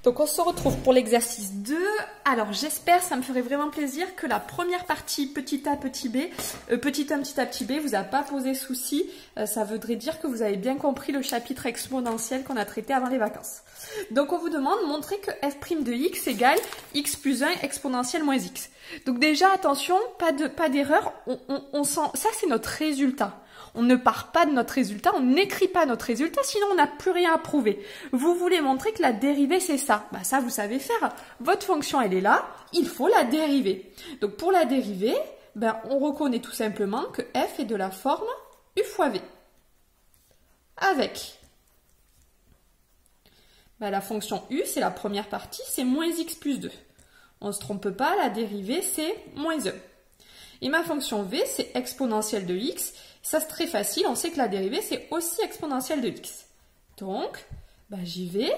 Donc on se retrouve pour l'exercice 2. Alors j'espère, ça me ferait vraiment plaisir que la première partie petit a petit b, petit 1 petit a petit b vous a pas posé souci. Ça voudrait dire que vous avez bien compris le chapitre exponentiel qu'on a traité avant les vacances. Donc on vous demande de montrer que f' de x égale x plus 1 exponentielle moins x. Donc déjà attention, pas d'erreur, ça c'est notre résultat. On ne part pas de notre résultat, on n'écrit pas notre résultat, sinon on n'a plus rien à prouver. Vous voulez montrer que la dérivée c'est ça. Bah ça vous savez faire. Votre fonction elle est là, il faut la dériver. Donc pour la dériver, ben, on reconnaît tout simplement que f est de la forme u fois v. Avec ben, la fonction u, c'est la première partie, c'est moins x plus 2. On ne se trompe pas, la dérivée c'est moins 1. Et ma fonction v, c'est exponentielle de x. Ça, c'est très facile. On sait que la dérivée, c'est aussi exponentielle de x. Donc, bah, j'y vais.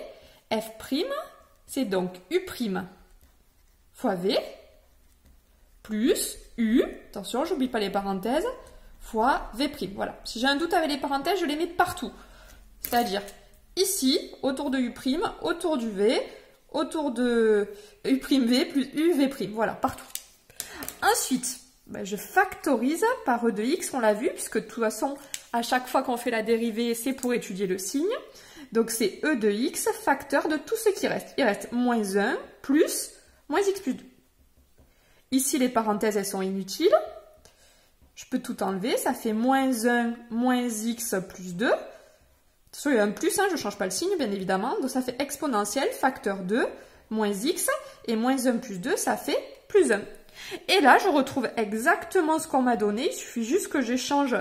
f', c'est donc u' fois v, plus u, attention, j'oublie pas les parenthèses, fois v'. Voilà. Si j'ai un doute avec les parenthèses, je les mets partout. C'est-à-dire, ici, autour de u', autour du v, autour de u'v plus uv'. Voilà, partout. Ensuite, ben, je factorise par e de x, on l'a vu, puisque de toute façon, à chaque fois qu'on fait la dérivée, c'est pour étudier le signe. Donc c'est e de x, facteur de tout ce qui reste. Il reste moins 1 plus moins x plus 2. Ici, les parenthèses, elles sont inutiles. Je peux tout enlever, ça fait moins 1 moins x plus 2. Attention, il y a un plus, je ne change pas le signe, bien évidemment. Donc ça fait exponentielle, facteur 2, moins x, et moins 1 plus 2, ça fait plus 1. Et là, je retrouve exactement ce qu'on m'a donné. Il suffit juste que j'échange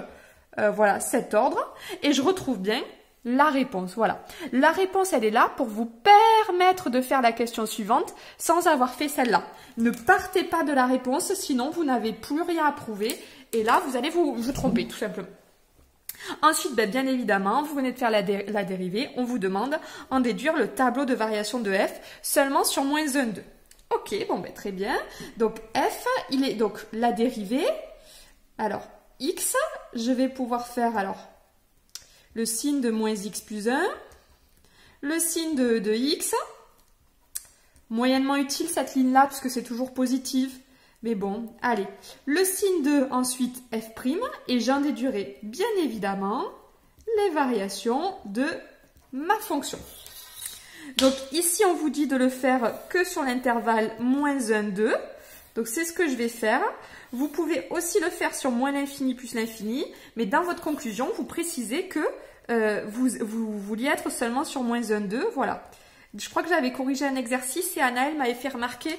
voilà, cet ordre. Et je retrouve bien la réponse. Voilà. La réponse, elle est là pour vous permettre de faire la question suivante sans avoir fait celle-là. Ne partez pas de la réponse, sinon vous n'avez plus rien à prouver. Et là, vous allez vous tromper, tout simplement. Ensuite, ben, bien évidemment, vous venez de faire la dérivée. On vous demande en déduire le tableau de variation de f seulement sur moins 1, 2. Ok, bon ben très bien. Donc f, il est donc la dérivée. Alors x, je vais pouvoir faire alors le signe de moins x plus 1, le signe de x. Moyennement utile cette ligne-là puisque c'est toujours positive. Mais bon, allez. Le signe de ensuite f', et j'en déduirai bien évidemment les variations de ma fonction. Donc ici, on vous dit de le faire que sur l'intervalle moins 1, 2. Donc c'est ce que je vais faire. Vous pouvez aussi le faire sur moins l'infini plus l'infini. Mais dans votre conclusion, vous précisez que vous vouliez être seulement sur moins 1, 2. Voilà. Je crois que j'avais corrigé un exercice et Anaëlle m'avait fait remarquer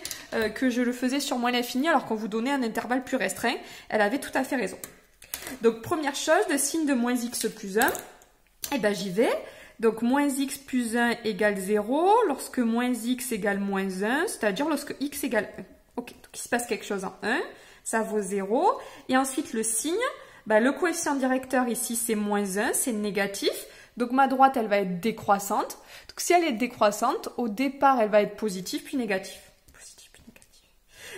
que je le faisais sur moins l'infini alors qu'on vous donnait un intervalle plus restreint. Elle avait tout à fait raison. Donc première chose, le signe de moins x plus 1. Eh bien j'y vais. Donc, moins x plus 1 égale 0, lorsque moins x égale moins 1, c'est-à-dire lorsque x égale 1. Ok, donc il se passe quelque chose en 1, ça vaut 0. Et ensuite, le signe, ben, le coefficient directeur ici, c'est moins 1, c'est négatif. Donc, ma droite, elle va être décroissante. Donc, si elle est décroissante, au départ, elle va être positive puis négative. Positive puis négative.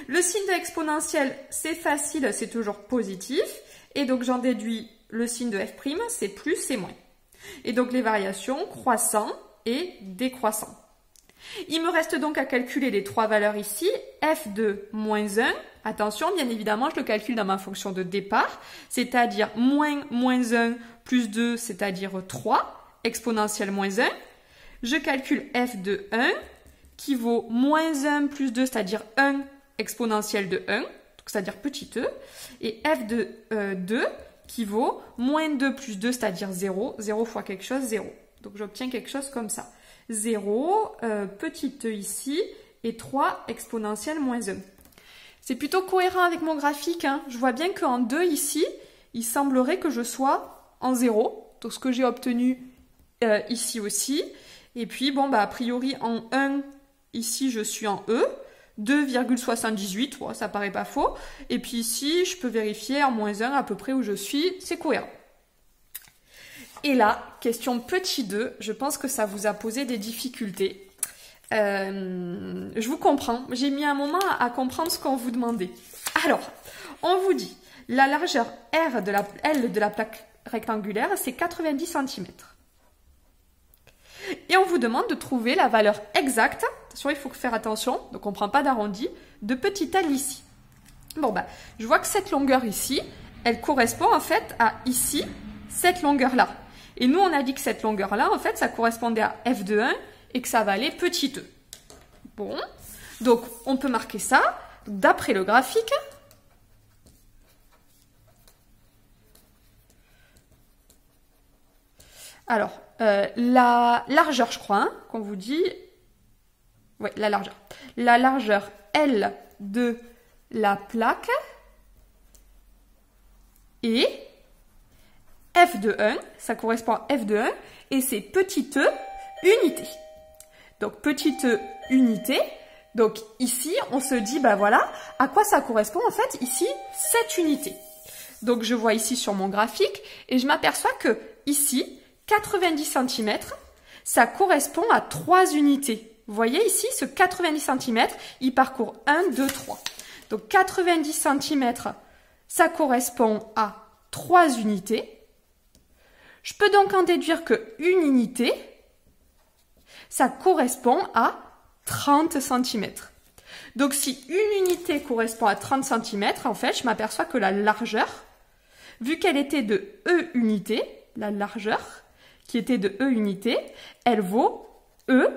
Le signe de l'exponentielle, c'est facile, c'est toujours positif. Et donc, j'en déduis le signe de f', c'est plus, c'est moins. Et donc les variations croissant et décroissant. Il me reste donc à calculer les trois valeurs ici. f de moins 1, attention, bien évidemment, je le calcule dans ma fonction de départ, c'est-à-dire moins 1 plus 2, c'est-à-dire 3, exponentielle moins 1. Je calcule f de 1, qui vaut moins 1 plus 2, c'est-à-dire 1, exponentielle de 1, c'est-à-dire petit e, et f de 2, qui vaut moins 2 plus 2, c'est-à-dire 0. 0 fois quelque chose, 0. Donc, j'obtiens quelque chose comme ça. 0, petit e ici, et 3 exponentielle moins 1. C'est plutôt cohérent avec mon graphique. Hein. Je vois bien qu'en 2 ici, il semblerait que je sois en 0. Donc, ce que j'ai obtenu ici aussi. Et puis, bon, bah, a priori, en 1, ici, je suis en E. 2,78, bon, ça paraît pas faux. Et puis ici, je peux vérifier en moins 1 à peu près où je suis, c'est cohérent. Et là, question petit 2, je pense que ça vous a posé des difficultés. Je vous comprends, j'ai mis un moment à comprendre ce qu'on vous demandait. Alors, on vous dit, la largeur R de L de la plaque rectangulaire, c'est 90 cm. Et on vous demande de trouver la valeur exacte, attention, il faut faire attention, donc on ne prend pas d'arrondi, de petit L ici. Bon, bah, je vois que cette longueur ici, elle correspond en fait à ici, cette longueur-là. Et nous, on a dit que cette longueur-là, en fait, ça correspondait à f de 1 et que ça valait petit e. Bon, donc on peut marquer ça d'après le graphique. Alors, la largeur, je crois, hein, qu'on vous dit... Oui, la largeur. La largeur L de la plaque est f de 1, ça correspond à f de 1, et c'est petit e unité. Donc, petit e unité. Donc, ici, on se dit, bah voilà, à quoi ça correspond en fait ici, cette unité. Donc, je vois ici sur mon graphique, et je m'aperçois que ici, 90 cm, ça correspond à 3 unités. Vous voyez ici, ce 90 cm, il parcourt 1, 2, 3. Donc 90 cm, ça correspond à 3 unités. Je peux donc en déduire que une unité, ça correspond à 30 cm. Donc si une unité correspond à 30 cm, en fait, je m'aperçois que la largeur, vu qu'elle était de E unité, la largeur qui était de E unité, elle vaut E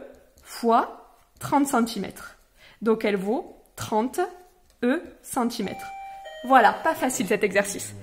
fois 30 cm. Donc elle vaut 30 E cm. Voilà, pas facile cet exercice.